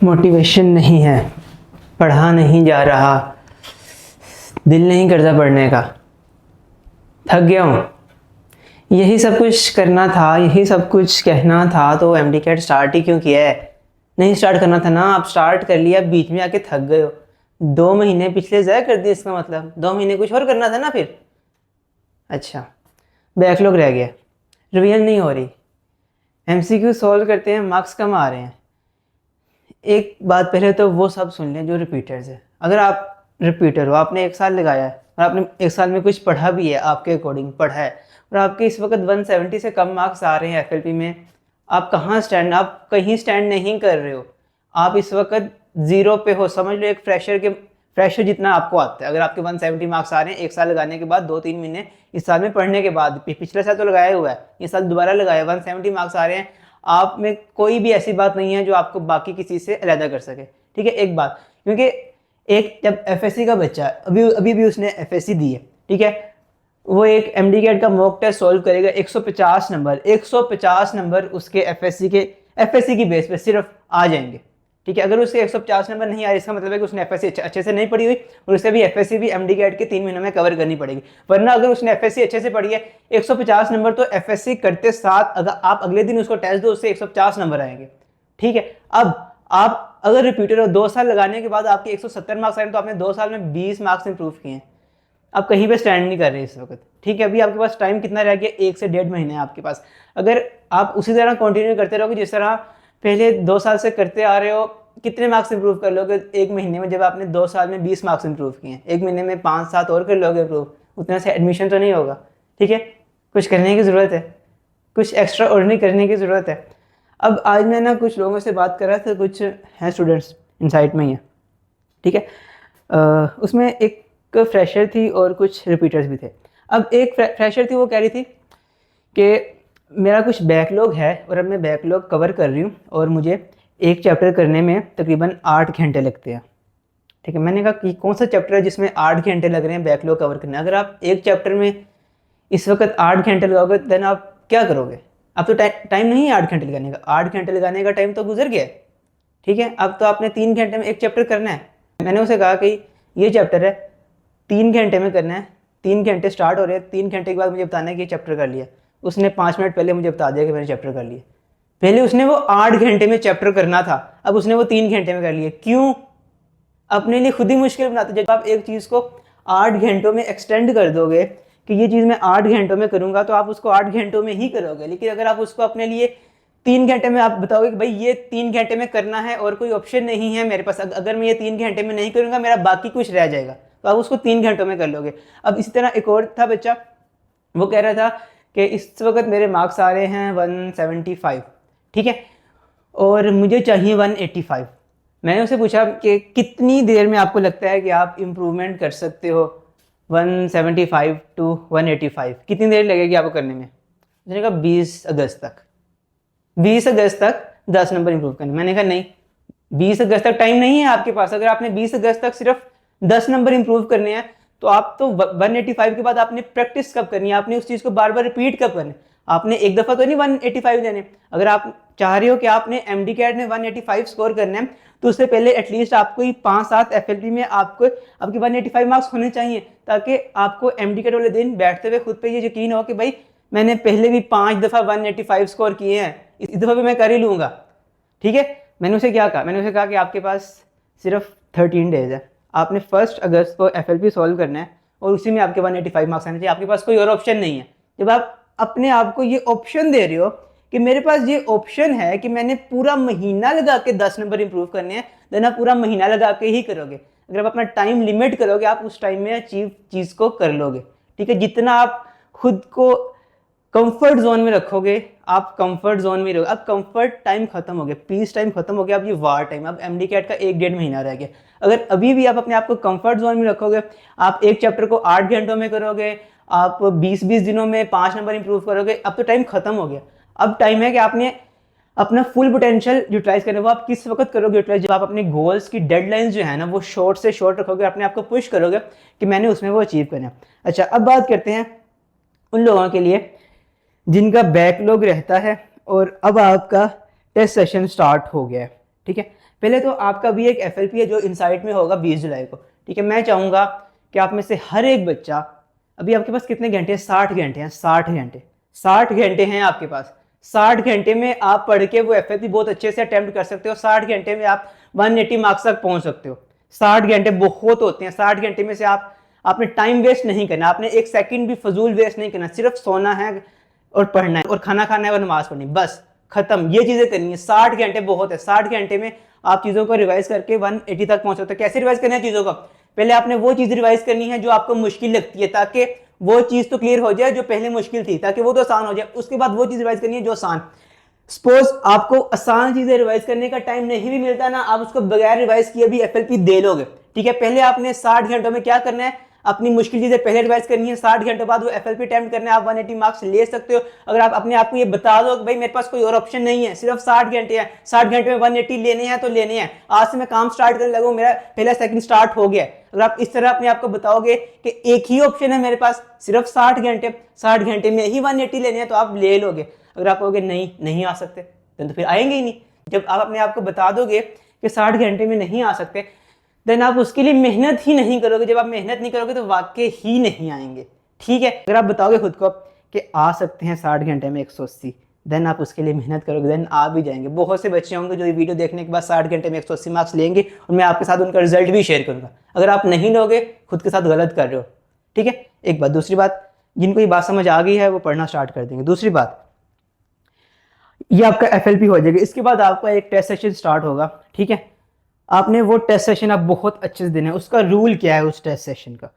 Motivation नहीं है, पढ़ा नहीं जा रहा, दिल नहीं करता पढ़ने का, थक गया हूँ। यही सब कुछ करना था, यही सब कुछ कहना था, तो एमडी कैट स्टार्ट ही क्यों किया है? नहीं स्टार्ट करना था ना, आप स्टार्ट कर लिया, बीच में आके थक गए हो। 2 महीने पिछले ज़ाया कर दिए, इसका मतलब 2 महीने कुछ और करना था ना फिर। अच्छा, बैकलॉग रह गया, रिवीजन नहीं हो रही, एमसीक्यू सॉल्व करते हैं, मार्क्स कम आ रहे हैं। एक बात पहले तो वो सब सुन लें जो रिपीटर्स है। अगर आप रिपीटर हो, आपने 1 साल लगाया है और आपने 1 साल में कुछ पढ़ा भी है, आपके अकॉर्डिंग पढ़ा है, और आपके इस वक्त 170 से कम मार्क्स आ रहे हैं एफएलपी में, आप कहाँ स्टैंड, आप कहीं स्टैंड नहीं कर रहे हो, आप इस वक्त ज़ीरो पे हो। समझ लो एक फ्रेशर जितना आपको आता है। अगर आपके 170 मार्क्स आ रहे हैं 1 साल लगाने के बाद, 2-3 महीने इस साल में पढ़ने के बाद, पिछले साल तो लगाया हुआ है, इस साल दोबारा लगाया, 170 मार्क्स आ रहे हैं, आप में कोई भी ऐसी बात नहीं है जो आपको बाकी किसी से अलग कर सके। ठीक है, एक बात, क्योंकि एक जब एफएससी का बच्चा अभी भी उसने एफएससी दी है, ठीक है, वो एक एमडी कैट का मॉक टेस्ट सॉल्व करेगा, 150 नंबर उसके एफएससी की बेस पे सिर्फ आ जाएंगे। ठीक है, अगर उसके 150 नंबर नहीं आ रहे, इसका मतलब है कि उसने एफएससी अच्छे से नहीं पढ़ी हुई, और उसे भी एफएससी भी एमडी कैट के 3 महीनों में कवर करनी पड़ेगी। वरना अगर उसने एफएससी अच्छे से पढ़ी है, 150 नंबर तो एफएससी करते साथ अगर आप अगले दिन उसको टेस्ट दो, उससे 150 नंबर आएंगे। ठीक है, अब आप अगर रिपीटर हो, 2 साल लगाने के बाद आपके 170 मार्क्स आए, तो आपने 2 साल में 20 मार्क्स इंप्रूव किए हैं। आप कहीं पे स्टैंड नहीं कर रहे इस वक्त। ठीक है, अभी आपके पास टाइम कितना रह गया? 1 से 1.5 महीने आपके पास। अगर आप उसी तरह कंटिन्यू करते रहोगे जिस तरह पहले 2 साल से करते आ रहे हो, कितने मार्क्स इंप्रूव कर लोगे 1 महीने में, जब आपने 2 साल में 20 मार्क्स इंप्रूव किए हैं? 1 महीने में 5-7 और कर लोगे इंप्रूव, उतना से एडमिशन तो नहीं होगा। ठीक है, कुछ करने की ज़रूरत है, कुछ एक्स्ट्रा ऑर्डिनरी करने की ज़रूरत है। अब आज मैं ना कुछ लोगों से बात कर रहा था, कुछ हैं स्टूडेंट्स इनसाइट में ही है। ठीक है, उसमें एक फ्रेशर थी और कुछ रिपीटर्स भी थे। अब एक फ्रेशर थी, वो कह रही थी कि मेरा कुछ बैकलॉग है और अब मैं बैकलॉग कवर कर रही हूँ और मुझे एक चैप्टर करने में तकरीबन 8 घंटे लगते हैं। ठीक है, मैंने कहा कि कौन सा चैप्टर है जिसमें 8 घंटे लग रहे हैं बैकलॉग कवर करने? अगर आप एक चैप्टर में इस वक्त 8 घंटे लगाओगे, देन आप क्या करोगे? अब तो टाइम नहीं है 8 घंटे लगाने का, 8 घंटे लगाने का टाइम तो गुजर गया है। ठीक है, अब तो आपने 3 घंटे में एक चैप्टर करना है। मैंने उसे कहा कि ये चैप्टर है 3 घंटे में करना है, 3 घंटे स्टार्ट हो रहे हैं, 3 घंटे के बाद मुझे बताना है कि चैप्टर कर लिया। उसने 5 मिनट पहले मुझे बता दिया कि मैंने चैप्टर कर लिया। पहले उसने वो 8 घंटे में चैप्टर करना था, अब उसने वो 3 घंटे में कर लिया। क्यों? अपने लिए खुद ही मुश्किल बनाते। जब आप एक चीज़ को 8 घंटों में एक्सटेंड कर दोगे कि ये चीज़ मैं 8 घंटों में करूँगा, तो आप उसको 8 घंटों में ही करोगे। लेकिन अगर आप उसको अपने लिए 3 घंटे में आप बताओगे कि भाई ये 3 घंटे में करना है और कोई ऑप्शन नहीं है मेरे पास, अगर मैं ये 3 घंटे में नहीं करूँगा मेरा बाकी कुछ रह जाएगा, तो आप उसको 3 घंटों में कर लोगे। अब इसी तरह एक और था बच्चा, वो कह रहा था कि इस वक्त मेरे मार्क्स आ रहे हैं 175, ठीक है, और मुझे चाहिए 185। मैंने उससे पूछा कि कितनी देर में आपको लगता है कि आप इम्प्रूवमेंट कर सकते हो 175 टू 185, कितनी देर लगेगी आपको करने में? उसने कहा 20 अगस्त तक। 20 अगस्त तक 10 नंबर इंप्रूव करने। मैंने कहा नहीं, 20 अगस्त तक टाइम नहीं है आपके पास। अगर आपने 20 अगस्त तक सिर्फ 10 नंबर इंप्रूव करने हैं, तो आप तो 185 के बाद आपने प्रैक्टिस कब करनी है? आपने उस चीज़ को बार बार रिपीट कब करना है? आपने एक दफ़ा तो नहीं 185 देने। अगर आप चाह रहे हो कि आपने एमडी कैट में 185 स्कोर करना है, तो उससे पहले एटलीस्ट आपको 5-7 एफएलपी में आपको आपके 185 मार्क्स होने चाहिए, ताकि आपको एमडी कैट वाले दिन बैठते हुए खुद पे ये यकीन हो कि भाई मैंने पहले भी 5 दफ़ा 185 स्कोर किए हैं, इस दफ़ा भी मैं कर ही लूँगा। ठीक है, मैंने उसे क्या कहा? मैंने उसे कहा कि आपके पास सिर्फ 13 डेज है, आपने 1 अगस्त को एफएलपी सॉल्व करना है और उसी में आपके 185 मार्क्स आने चाहिए। आपके पास कोई और ऑप्शन नहीं है। जब आप अपने आप को ये ऑप्शन दे रहे हो कि मेरे पास ये ऑप्शन है कि मैंने पूरा महीना लगा के 10 नंबर इंप्रूव करने हैं, देन आप पूरा महीना लगा के ही करोगे। अगर आप अपना टाइम लिमिट करोगे, आप उस टाइम में अचीव चीज़ को कर लोगे। ठीक है, जितना आप खुद को कंफर्ट जोन में रखोगे, आप कंफर्ट जोन में रहोगे। अब कंफर्ट टाइम खत्म हो गया, पीस टाइम खत्म हो गया, अब ये वार टाइम, अब एमडी कैट का 1-1.5 महीना रह गया। अगर अभी भी आप अपने आप को कंफर्ट जोन में रखोगे, आप एक चैप्टर को 8 घंटों में करोगे, आप 20-20 दिनों में 5 नंबर इंप्रूव करोगे, अब तो टाइम खत्म हो गया। अब टाइम है कि आपने अपना फुल पोटेंशियल यूटिलाइज करना। वो आप किस वक्त करोगे यूटिलाइज? जब आप अपने गोल्स की डेडलाइंस जो है ना वो शॉर्ट से शॉर्ट रखोगे, अपने आप को पुश करोगे कि मैंने उसमें वो अचीव करना है। अच्छा, अब बात करते हैं उन लोगों के लिए जिनका बैकलॉग रहता है और अब आपका टेस्ट सेशन स्टार्ट हो गया है। ठीक है, पहले तो आपका भी एक FLP है जो इनसाइट में होगा 20 जुलाई को, ठीक है। मैं चाहूँगा कि आप में से हर एक बच्चा, अभी आपके पास कितने घंटे हैं, 60 घंटे हैं, 60 घंटे हैं आपके पास। 60 घंटे में आप पढ़ के वो FLP बहुत अच्छे से अटेम्प्ट कर सकते हो। 60 घंटे में आप 180 मार्क्स तक पहुंच सकते हो। 60 घंटे बहुत होते हैं। 60 घंटे में से आपने टाइम वेस्ट नहीं करना, आपने एक सेकंड भी फजूल वेस्ट नहीं करना, सिर्फ सोना है और पढ़ना है और खाना खाना है और नमाज पढ़नी, बस खत्म, ये चीजें करनी है। 60 घंटे बहुत है। 60 घंटे में आप चीजों को रिवाइज करके 180 तक पहुंच सकते हो। कैसे रिवाइज करना है चीजों को, पहले आपने वो चीज रिवाइज करनी है जो आपको मुश्किल लगती है, ताकि वो चीज तो क्लियर हो जाए जो पहले मुश्किल थी, ताकि वो तो आसान हो जाए। उसके बाद वो चीज रिवाइज करनी है जो आसान। सपोज आपको आसान चीजें रिवाइज करने का टाइम नहीं भी मिलता ना, आप उसको बगैर रिवाइज किए भी FLP दे लोगे, ठीक है। पहले आपने 60 घंटों में क्या करना है, अपनी मुश्किल चीजें पहले रिवाइज करनी है। 60 घंटों बाद वो FLP अटेम्प्ट करना है, आप 180 मार्क्स ले सकते हो। अगर आप अपने आप को ये बता दो कि भाई मेरे पास कोई और ऑप्शन नहीं है, सिर्फ 60 घंटे हैं, 60 घंटे में 180 लेने हैं तो लेने हैं, आज से मैं काम स्टार्ट करने लगूँ, मेरा पहला सेकंड स्टार्ट हो गया। अगर आप इस तरह अपने आप को बताओगे कि एक ही ऑप्शन है मेरे पास, सिर्फ 60 घंटे, 60 घंटे में ही 180 लेने हैं, तो आप ले लोगे। अगर आप कहोगे नहीं आ सकते तो फिर आएंगे ही नहीं। जब आप अपने आप को बता दोगे कि 60 घंटे में नहीं आ सकते, देन आप उसके लिए मेहनत ही नहीं करोगे। जब आप मेहनत नहीं करोगे तो वाकई ही नहीं आएंगे, ठीक है। अगर आप बताओगे खुद को कि आ सकते हैं 60 घंटे में 180, देन आप उसके लिए मेहनत करोगे, देन आ भी जाएंगे। बहुत से बच्चे होंगे जो ये वीडियो देखने के बाद 60 घंटे में 180 मार्क्स लेंगे और मैं आपके साथ उनका रिजल्ट भी शेयर करूंगा। अगर आप नहीं लोगे, खुद के साथ गलत कर रहे हो, ठीक है। एक बात। दूसरी बात, जिनको ये बात समझ आ गई है वो पढ़ना स्टार्ट कर देंगे। दूसरी बात, ये आपका FLP हो जाएगा। इसके बाद आपका एक टेस्ट सेशन स्टार्ट होगा, ठीक है। आपने वो टेस्ट सेशन आप बहुत अच्छे से देना है। उसका रूल क्या है उस टेस्ट सेशन का?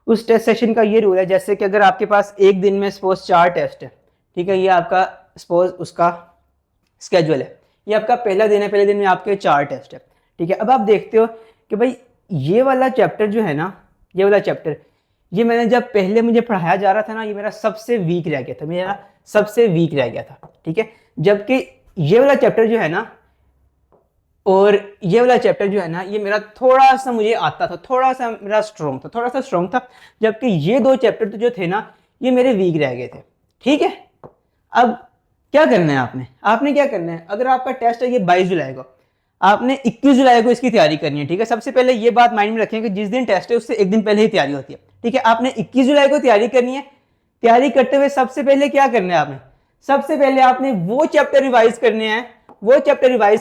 उस टेस्ट सेशन का ये रूल है, जैसे कि अगर आपके पास एक दिन में सपोज 4 टेस्ट है, ठीक है, ये आपका सपोज उसका स्केड्यूल है, ये आपका पहला दिन है, पहले दिन में आपके 4 टेस्ट है, ठीक है। अब आप देखते हो कि भाई ये वाला चैप्टर जो है ना, ये वाला चैप्टर, ये मैंने जब पहले मुझे पढ़ाया जा रहा था ना, ये मेरा सबसे वीक रह गया था, मेरा सबसे वीक रह गया था, ठीक है। जबकि ये वाला चैप्टर जो है ना और ये वाला चैप्टर जो है ना, ये मेरा थोड़ा सा मुझे आता था, थोड़ा सा मेरा स्ट्रॉन्ग था, थोड़ा सा स्ट्रॉन्ग था। जबकि ये 2 चैप्टर तो जो थे ना, ये मेरे वीक रह गए थे, ठीक है। अब क्या करना है आपने क्या करना है, अगर आपका टेस्ट है ये 22 जुलाई को, आपने 21 जुलाई को इसकी तैयारी करनी है, ठीक है। सबसे पहले ये बात माइंड में रखें कि जिस दिन टेस्ट है उससे एक दिन पहले ही तैयारी होती है, ठीक है। आपने 21 जुलाई को तैयारी करनी है। तैयारी करते हुए सबसे पहले क्या करना है आपने, सबसे पहले आपने वो चैप्टर रिवाइज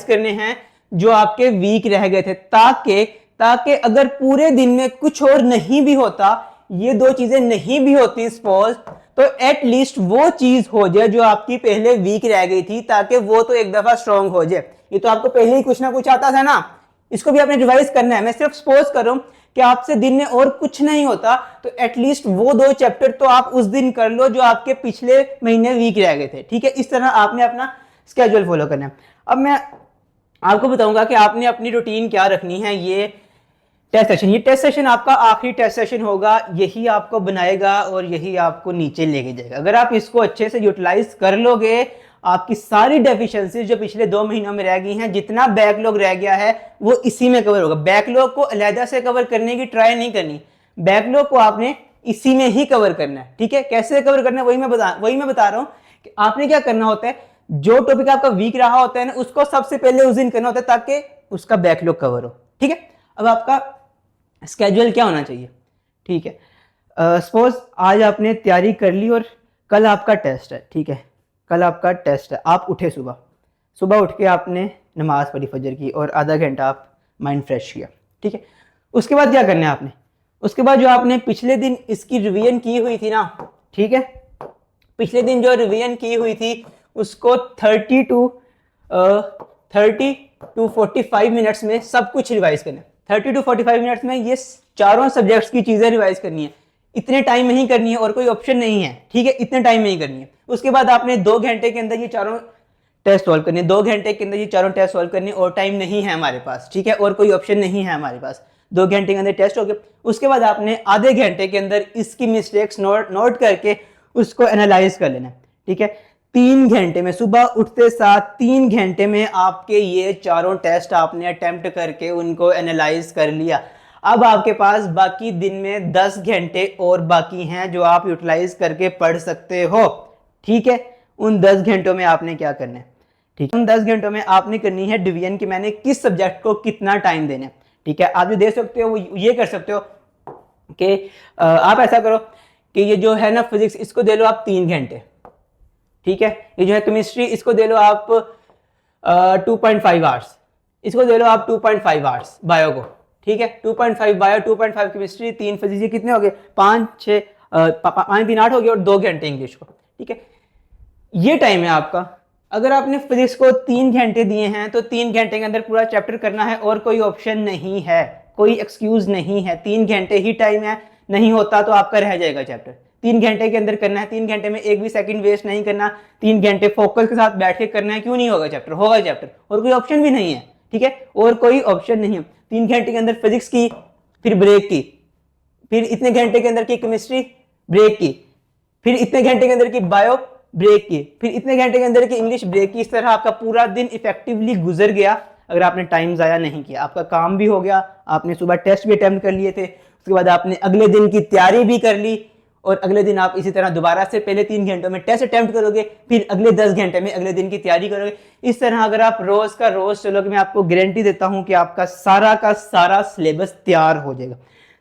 करने हैं जो आपके वीक रह गए थे, ताकि अगर पूरे दिन में कुछ और नहीं भी होता, ये 2 चीजें नहीं भी होती सपोज, तो एटलीस्ट वो चीज हो जाए जो आपकी पहले वीक रह गई थी, ताकि वो तो एक दफा स्ट्रॉन्ग हो जाए। ये तो आपको पहले ही कुछ ना कुछ आता था ना, इसको भी आपने रिवाइज करना है। मैं सिर्फ सपोज कर रहा हूं कि आपसे दिन में और कुछ नहीं होता, तो एटलीस्ट वो 2 चैप्टर तो आप उस दिन कर लो जो आपके पिछले महीने वीक रह गए थे, ठीक है। इस तरह आपने अपना स्केड्यूल फॉलो करना है। अब मैं आपको बताऊंगा कि आपने अपनी रूटीन क्या रखनी है। ये टेस्ट सेशन आपका आखिरी टेस्ट सेशन होगा, यही आपको बनाएगा और यही आपको नीचे लेके जाएगा। अगर आप इसको अच्छे से यूटिलाइज कर लोगे, आपकी सारी डेफिशिएंसीज जो पिछले 2 महीनों में रह गई हैं, जितना बैकलॉग रह गया है वो इसी में कवर होगा। बैकलॉग को अलहदा से कवर करने की ट्राई नहीं करनी, बैकलॉग को आपने इसी में ही कवर करना है, ठीक है। कैसे कवर करना है वही मैं बता रहा हूं कि आपने क्या करना होता है, जो टॉपिक आपका वीक रहा होता है ना, उसको सबसे पहले उस दिन करना होता है ताकि उसका बैकलॉग कवर हो, ठीक है। अब आपका स्केड्यूल क्या होना चाहिए, ठीक है। सपोज आज आपने तैयारी कर ली और कल आपका टेस्ट है, ठीक है, कल आपका टेस्ट है। आप उठे सुबह उठ के आपने नमाज पढ़ी फजर की और आधा घंटा आप माइंड फ्रेश किया, ठीक है। उसके बाद क्या करना है आपने, उसके बाद जो आपने पिछले दिन इसकी रिवीजन की हुई थी ना, ठीक है, पिछले दिन जो रिवीजन की हुई थी उसको 30 टू 45 मिनट्स में सब कुछ रिवाइज करना है। 30 टू 45 मिनट्स में ये चारों सब्जेक्ट्स की चीजें रिवाइज करनी है। इतने टाइम में ही करनी है और कोई ऑप्शन नहीं है, ठीक है, इतने टाइम में ही करनी है। उसके बाद आपने 2 घंटे के अंदर ये चारों टेस्ट सॉल्व करने, 2 घंटे के अंदर ये चारों टेस्ट सॉल्व करने, और टाइम नहीं है हमारे पास, ठीक है, और कोई ऑप्शन नहीं है हमारे पास। 2 घंटे के अंदर टेस्ट हो गए। उसके बाद आपने आधे घंटे के अंदर इसकी मिस्टेक्स नोट करके उसको एनालाइज कर लेना, ठीक है। 3 घंटे में, सुबह उठते साथ 3 घंटे में आपके ये चारों टेस्ट आपने अटेम्प्ट करके उनको एनालाइज कर लिया। अब आपके पास बाकी दिन में 10 घंटे और बाकी हैं जो आप यूटिलाइज करके पढ़ सकते हो, ठीक है। उन 10 घंटों में आपने क्या करना है, ठीक है। उन 10 घंटों में आपने करनी है डिवीजन कि मैंने किस सब्जेक्ट को कितना टाइम देना है। ठीक है, आप जो दे सकते हो वो ये कर सकते हो कि आप ऐसा करो कि ये जो है ना फिजिक्स, इसको दे लो आप 3 घंटे। ठीक है, ये जो है केमिस्ट्री, इसको दे लो आप 2.5 आवर्स, इसको दे लो आप 2.5 आवर्स बायो को। ठीक है, 2.5 बायो, 2.5 केमिस्ट्री, 3 फिजिक्स, ये कितने हो गए? 5 3 8 हो गए, और 2 घंटे इंग्लिश को। ठीक है, ये टाइम है आपका। अगर आपने फिजिक्स को 3 घंटे दिए हैं तो 3 घंटे के अंदर पूरा चैप्टर करना है, और कोई ऑप्शन नहीं है, कोई एक्सक्यूज नहीं है। 3 घंटे ही टाइम है, नहीं होता तो आपका रह जाएगा चैप्टर। 3 घंटे के अंदर करना है, 3 घंटे में एक भी सेकंड वेस्ट नहीं करना, 3 घंटे फोकस के साथ बैठ के करना है। क्यों नहीं होगा चैप्टर? होगा चैप्टर, और कोई ऑप्शन भी नहीं है। ठीक है, और कोई ऑप्शन नहीं है। 3 घंटे के अंदर फिजिक्स की, फिर ब्रेक की, फिर इतने घंटे के अंदर की केमिस्ट्री, ब्रेक की, फिर इतने घंटे के अंदर की बायो, ब्रेक की, फिर इतने घंटे के अंदर की इंग्लिश, ब्रेक की। इस तरह आपका पूरा दिन इफेक्टिवली गुजर गया अगर आपने टाइम ज़ाया नहीं किया। आपका काम भी हो गया, आपने सुबह टेस्ट भी अटेम्प्ट कर लिए थे, उसके बाद आपने अगले दिन की तैयारी भी कर ली, और अगले दिन आप इसी तरह दोबारा से पहले 3 घंटों में टेस्ट अटेम्प्ट करोगे, फिर अगले 10 घंटे में अगले दिन की तैयारी करोगे। इस तरह अगर आप रोज का रोज चलोगे, मैं आपको गारंटी देता हूं कि आपका सारा का सारा सिलेबस तैयार हो जाएगा।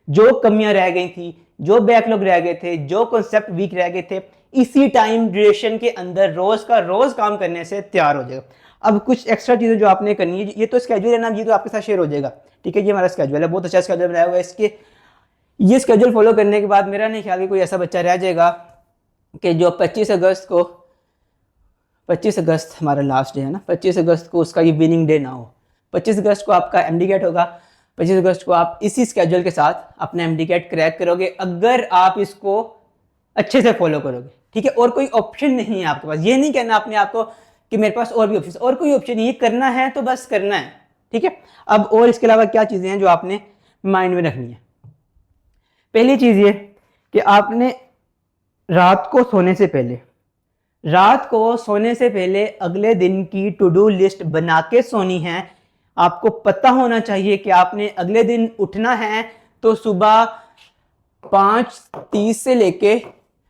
जो कमियां रह गई थी, जो बैकलॉग रह गए थे, जो कॉन्सेप्ट वीक रह गए थे, इसी टाइम ड्यूरेशन के अंदर रोज का रोज काम करने से तैयार हो जाएगा। अब कुछ एक्स्ट्रा चीजें जो आपने करनी है, ये तो स्केड्यूल है ना, ये तो आपके साथ शेयर हो जाएगा। ठीक है, ये हमारा स्केड्यूल है, बहुत अच्छा स्केड्यूल बनाया हुआ है। इसके ये स्केड्यूल फॉलो करने के बाद मेरा नहीं ख्याल कि कोई ऐसा बच्चा रह जाएगा कि जो 25 अगस्त हमारा लास्ट डे है ना, 25 अगस्त को उसका ये विनिंग डे ना हो। 25 अगस्त को आपका एमडी कैट होगा। 25 अगस्त को आप इसी स्केड्यूल के साथ अपना एमडी कैट क्रैक करोगे, अगर आप इसको अच्छे से फॉलो करोगे। ठीक है, और कोई ऑप्शन नहीं है आपके पास। ये नहीं कहना अपने आप को कि मेरे पास और भी ऑप्शन, और कोई ऑप्शन नहीं, ये करना है तो बस करना है। ठीक है, अब और इसके अलावा क्या चीज़ें हैं जो आपने माइंड में रखनी है। पहली चीज़ ये कि आपने रात को सोने से पहले अगले दिन की टू डू लिस्ट बना के सोनी है। आपको पता होना चाहिए कि आपने अगले दिन उठना है तो सुबह 5:30 से लेके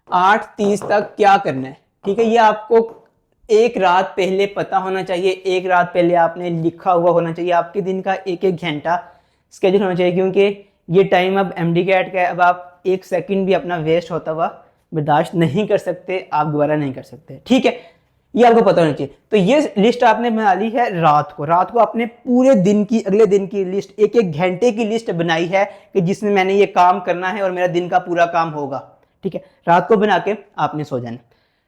8:30 तक क्या करना है। ठीक है, ये आपको एक रात पहले पता होना चाहिए। एक रात पहले आपने लिखा हुआ होना चाहिए। आपके दिन का एक एक घंटा स्केड्यूल होना चाहिए, क्योंकि ये टाइम अब एमडी कैट का है। अब आप एक सेकंड भी अपना वेस्ट होता हुआ बर्दाश्त नहीं कर सकते, आप दोबारा नहीं कर सकते। ठीक है, ये आपको पता होना चाहिए। तो ये लिस्ट आपने बना ली है रात को आपने पूरे दिन की, अगले दिन की लिस्ट, एक एक घंटे की लिस्ट बनाई है कि जिसमें मैंने ये काम करना है और मेरा दिन का पूरा काम होगा। ठीक है, रात को बना के आपने सो जाना।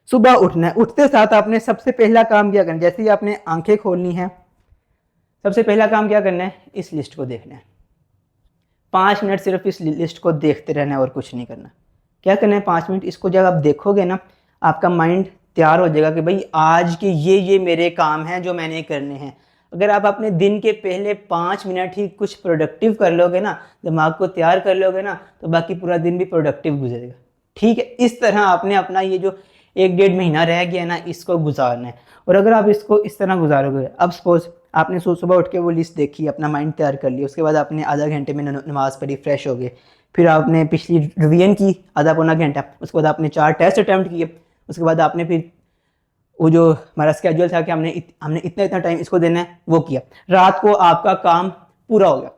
सुबह उठना है, उठते साथ आपने सबसे पहला काम क्या करना है? जैसे ही आपने आंखें खोलनी है, सबसे पहला काम क्या करना है? इस लिस्ट को देखना है। 5 मिनट सिर्फ इस लिस्ट को देखते रहना है और कुछ नहीं करना। क्या करना है? 5 मिनट इसको जब आप देखोगे ना, आपका माइंड तैयार हो जाएगा कि भाई आज के ये मेरे काम हैं जो मैंने करने हैं। अगर आप अपने दिन के पहले 5 मिनट ही कुछ प्रोडक्टिव कर लोगे ना, दिमाग को तैयार कर लोगे ना, तो बाकी पूरा दिन भी प्रोडक्टिव गुजरेगा। ठीक है, इस तरह आपने अपना ये जो 1-1.5 महीना रह गया ना, इसको गुजारना है। और अगर आप इसको इस तरह गुजारोगे, अब सपोज आपने सुबह उठ के वो लिस्ट देखी, अपना माइंड तैयार कर लिया, उसके बाद आपने आधा घंटे में नमाज़ पढ़ी, फ्रेश हो गए, फिर आपने पिछली रिवीजन की आधा पौना घंटा, उसके बाद आपने 4 टेस्ट अटैम्प्ट किए, उसके बाद आपने फिर वो जो हमारा स्केड्यूल था कि हमने इतना टाइम इसको देना है, वो किया। रात को आपका काम पूरा हो गया।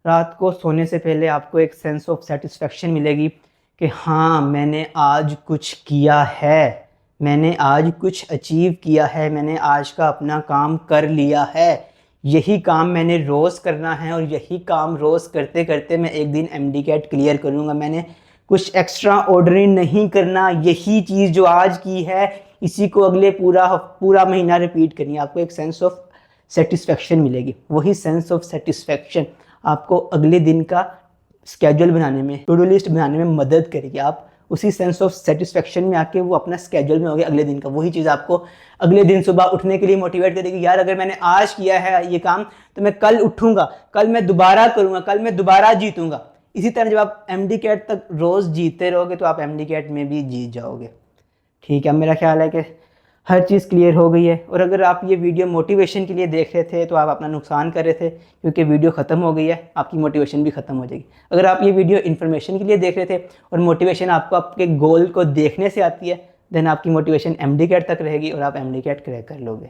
रात को सोने से पहले आपको एक सेंस ऑफ सेटिस्फेक्शन मिलेगी कि हाँ, मैंने आज कुछ किया है, मैंने आज कुछ अचीव किया है, मैंने आज का अपना काम कर लिया है। यही काम मैंने रोज़ करना है, और यही काम रोज़ करते करते मैं एक दिन एमडी कैट क्लियर करूँगा। मैंने कुछ एक्स्ट्रा ऑर्डनरी नहीं करना। यही चीज़ जो आज की है, इसी को अगले पूरा महीना रिपीट करनी है। आपको एक सेंस ऑफ सेटिस्फेक्शन मिलेगी। वही सेंस ऑफ सेटिस्फेक्शन आपको अगले दिन का स्केड्यूल बनाने में, टू डू लिस्ट बनाने में मदद करेगी। आप उसी सेंस ऑफ सेटिस्फेक्शन में आके वो अपना स्केड्यूल में होगे अगले दिन का। वही चीज़ आपको अगले दिन सुबह उठने के लिए मोटिवेट करेगी। यार, अगर मैंने आज किया है ये काम, तो मैं कल उठूंगा, कल मैं दोबारा करूंगा, कल मैं दोबारा जीतूंगा। इसी तरह जब आप एमडी कैट तक रोज़ जीतते रहोगे तो आप एमडी कैट में भी जीत जाओगे। ठीक है, मेरा ख्याल है कि हर चीज़ क्लियर हो गई है। और अगर आप ये वीडियो मोटिवेशन के लिए देख रहे थे तो आप अपना नुकसान कर रहे थे, क्योंकि वीडियो ख़त्म हो गई है, आपकी मोटिवेशन भी ख़त्म हो जाएगी। अगर आप ये वीडियो इन्फॉर्मेशन के लिए देख रहे थे और मोटिवेशन आपको आपके गोल को देखने से आती है, देन आपकी मोटिवेशन एमडी कैट तक रहेगी और आप एमडी कैट क्रैक कर लोगे।